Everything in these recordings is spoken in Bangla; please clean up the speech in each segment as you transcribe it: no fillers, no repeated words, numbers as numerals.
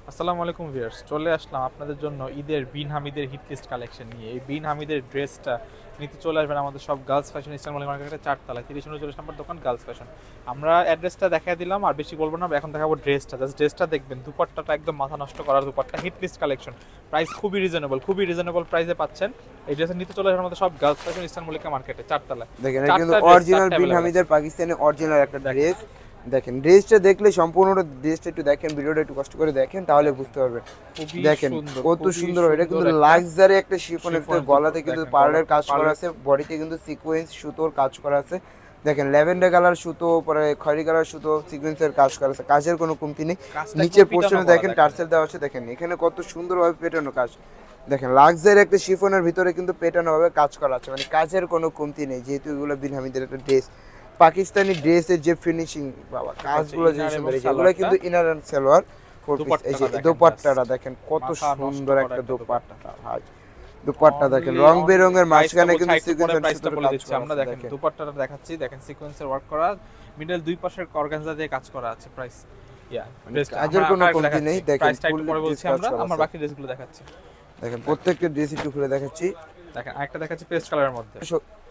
আসসালামু আলাইকুম ভিউয়ার্স, চলে আসলাম আপনাদের জন্য ঈদের বিন হামিদের হিট লিস্ট কালেকশন নিয়ে। এই বিন হামিদের ড্রেসটা নিতে চলে আসবেন আমাদের সব গার্লস ফ্যাশন ইস্টার্ন মল মার্কেটের 4 তলায় 30 39 নম্বর দোকান গার্লস ফ্যাশন। আমরা অ্যাড্রেসটা দেখাই দিলাম, আর বেশি বলবো না, এখন দেখাবো ড্রেসটা। জাস্ট ড্রেসটা দেখবেন, দুপাট্টাটা একদম মাথা নষ্ট করার dupatta, hit list collection. Price খুবই রিজনেবল প্রাইসে পাচ্ছেন। এই ড্রেসটা নিতে চলে আসবেন আমাদের সব গার্লস ফ্যাশন ইস্টার্ন মল্লিকা মার্কেটে 4 তলায়। দেখেন এটা কিন্তু অরিজিনাল বিন হামিদের পাকিস্তানি অরিজিনাল একটা ড্রেস। দেখেন ড্রেসটা দেখলে সম্পূর্ণ ড্রেসটা একটু দেখেন, ভিডিওটা একটু কষ্ট করে দেখেন তাহলে বুঝতে পারবেন। দেখেন কত সুন্দর, এটা কিন্তু লাক্সারি একটা শিফনের ভিতরে, গলাতে কিন্তু পার্লের কাজ করা আছে, বডিতে কিন্তু সিকোয়েন্স সুতোর কাজ করা আছে। দেখেন ল্যাভেন্ডার কালার সুতো, পরে খয়েরি কালার সুতো, সিকোয়েন্সের কাজ করা আছে, কাজের কোনো কমতি নেই। নিচের পোর্শনে দেখেন টার্সেল দেওয়া আছে, দেখেন এখানে কত সুন্দরভাবে পেটানো কাজ। দেখেন লাক্সারি একটা শিফনের ভিতরে কিন্তু পেটানো ভাবে কাজ করা আছে, মানে কাজের কোনো কমতি নেই, যেহেতু এগুলো বিন হামিদের একটা ড্রেস। পাকিস্তানি ড্রেসের যে ফিনিশিং বাবা, কাজগুলো যে এগুলো কিন্তু inner and salwar four piece. এই যে দোপাট্টাটা দেখেন কত সুন্দর একটা দোপাট্টা ভাই। দোপাট্টা দেখেন রং বেরঙের, মাঝখানে কিন্তু সিকোয়েন্সের প্রাইসটা বলে দিচ্ছি আমরা। দেখেন দোপাট্টাটা দেখাচ্ছি, দেখেন সিকোয়েন্সের ওয়ার্ক করা, মিডল দুই পাশের অর্গানজা দিয়ে কাজ করা আছে। প্রাইস কাজের কোনো কমতি নেই। দেখেন প্রাইসটা একটু পরে বলছি আমরা বাকি ড্রেসগুলো দেখাচ্ছি। দেখেন প্রত্যেকটা ড্রেস একটু খুলে দেখাচ্ছি। দেখেন আরেকটা দেখাচ্ছি পেস্ট কালারের মধ্যে,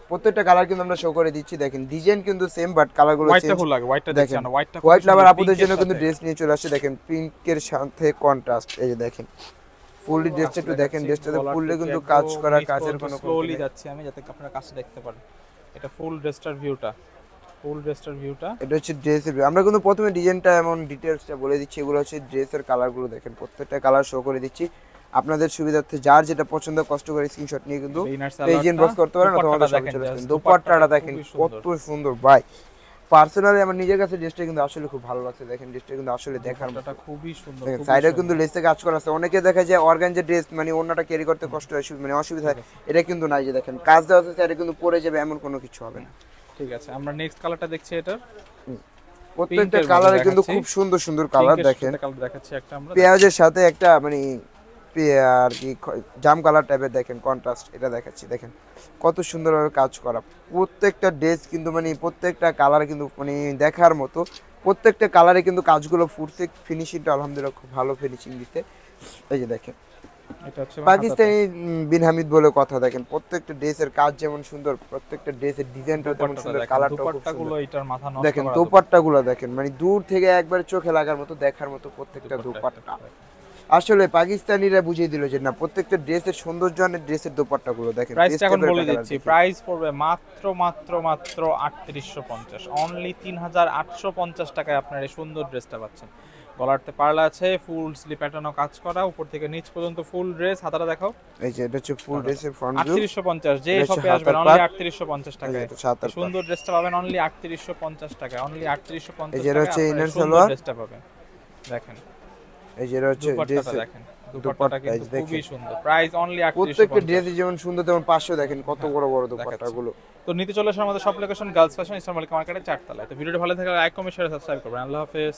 প্রত্যেকটা কালার কিন্তু আমরা শো করে দিচ্ছি। দেখেন ডিজাইন কিন্তু সেম, বাট কালারগুলো চেঞ্জ। হোয়াইটটা ফুল লাগে, হোয়াইটটা দেখেন, হোয়াইট লাভার আপুদের জন্য কিন্তু ড্রেস নিয়ে চলে আসছে। দেখেন পিঙ্কের সাথে কন্ট্রাস্ট, এই যে দেখেন ফুললি ড্রেসটা একটু দেখেন, ড্রেসটাতে ফুললি কিন্তু কাজ করা, কাজের কোনো স্লোলি যাচ্ছে আমি যাতে আপনারা কাজটা দেখতে পারেন। এটা ফুল ড্রেসটার ভিউটা, এটা হচ্ছে ড্রেসের। আমরা কিন্তু প্রথমে ডিজাইনটা এমন ডিটেইলসটা বলে দিচ্ছি। এগুলো হচ্ছে ড্রেসের কালারগুলো, দেখেন প্রত্যেকটা কালার শো করে দিচ্ছি আপনাদের সুবিধার্থে। যার যেটা পছন্দ কষ্ট করে স্ক্রিনশট নিয়ে কিন্তু পেজ ইনবক্স করতে পারেন, অথবা আমাদের শপে চলে আসবেন। দোপাট্টাটা দেখেন কত সুন্দর ভাই। পার্সোনালি আমার নিজের কাছে ড্রেসটা কিন্তু আসলে খুব ভালো লাগছে। দেখেন ড্রেসটা কিন্তু আসলে দেখার মতো, খুবই সুন্দর। দেখেন সাইডে কিন্তু লেসে কাজ করা আছে। অনেকে দেখা যায় অর্গানজা ড্রেস মানে ওন্নাটা ক্যারি করতে কষ্ট হয়, মানে অসুবিধা হয়, এটা কিন্তু নাই। যে দেখেন কাজ দেওয়া আছে, সাইডে কিন্তু পরে যাবে এমন কোনো কিছু হবে না। ঠিক আছে, আমরা নেক্সট কালারটা দেখছি। এটা প্রত্যেকটা কালারে কিন্তু খুব সুন্দর সুন্দর কালার। দেখেন দেখাচ্ছি একটা আমরা পেঁয়াজের সাথে একটা মানে আর কি জাম কালার টাইপের, দেখেন কন্ট্রাস্ট, এটা দেখাচ্ছি। দেখেন কত সুন্দরভাবে কাজ করা। প্রত্যেকটা ড্রেস কিন্তু মানে প্রত্যেকটা কালার কিন্তু মানে দেখার মতো। প্রত্যেকটা কালারে কিন্তু কাজগুলো ফুটছে, ফিনিশিংটা আলহামদুলিল্লাহ খুব ভালো ফিনিশিং দিতে। এই যে দেখেন পাকিস্তানি বিন হামিদ বলে কথা। দেখেন প্রত্যেকটা ড্রেসের কাজ যেমন সুন্দর, প্রত্যেকটা ড্রেসের ডিজাইনটা তেমন সুন্দর, কালারটাও খুব সুন্দর। দেখেন দোপাট্টাগুলো দেখেন, মানে দূর থেকে একবার চোখে লাগার মতো, দেখার মতো প্রত্যেকটা দোপাট্টা। আসলে পাকিস্তানিরা বুঝিয়ে দিল যে না, প্রত্যেকটা ড্রেসের সৌন্দর্য আর ড্রেসের দোপাট্টাগুলো দেখেন। প্রাইসটা এখন বলে দিচ্ছি, প্রাইস পড়বে মাত্র 3850, অনলি 3850 টাকায় আপনারা এই সুন্দর ড্রেসটা পাচ্ছেন। গলারতে পার্লা আছে, ফুল স্লিপ প্যাটার্নও কাজ করা, উপর থেকে নিচ পর্যন্ত ফুল ড্রেস। হাতাটা দেখাও, এই যে এটা হচ্ছে ফুল ড্রেসের ফ্রন্ট ভিউ। 3850, যে শপে আসবেন অনলি 3850 টাকায় সুন্দর ড্রেসটা পাবেন, অনলি 3850 টাকায়, অনলি 3850 টাকায়। এই যে হচ্ছে ইনার সালোয়ার ড্রেসটা পাবেন। দেখেন এই যে হচ্ছে দোপাট্টাটা দেখেন, দোপাট্টাটা কিন্তু খুবই সুন্দর। Price only 3850। প্রত্যেকটা ড্রেসই যেমন সুন্দর তেমন 500 দেখেন কত বড় বড় দোপাট্টাগুলো। তো নিতে চলে আসুন আমাদের সব location girls fashion eastern Mallika মার্কেটের 4 তলায়। তো ভিডিওটা ভালো থাকলে লাইক কমেন্ট শেয়ার সাবস্ক্রাইব করবেন। আল্লাহ হাফেজ।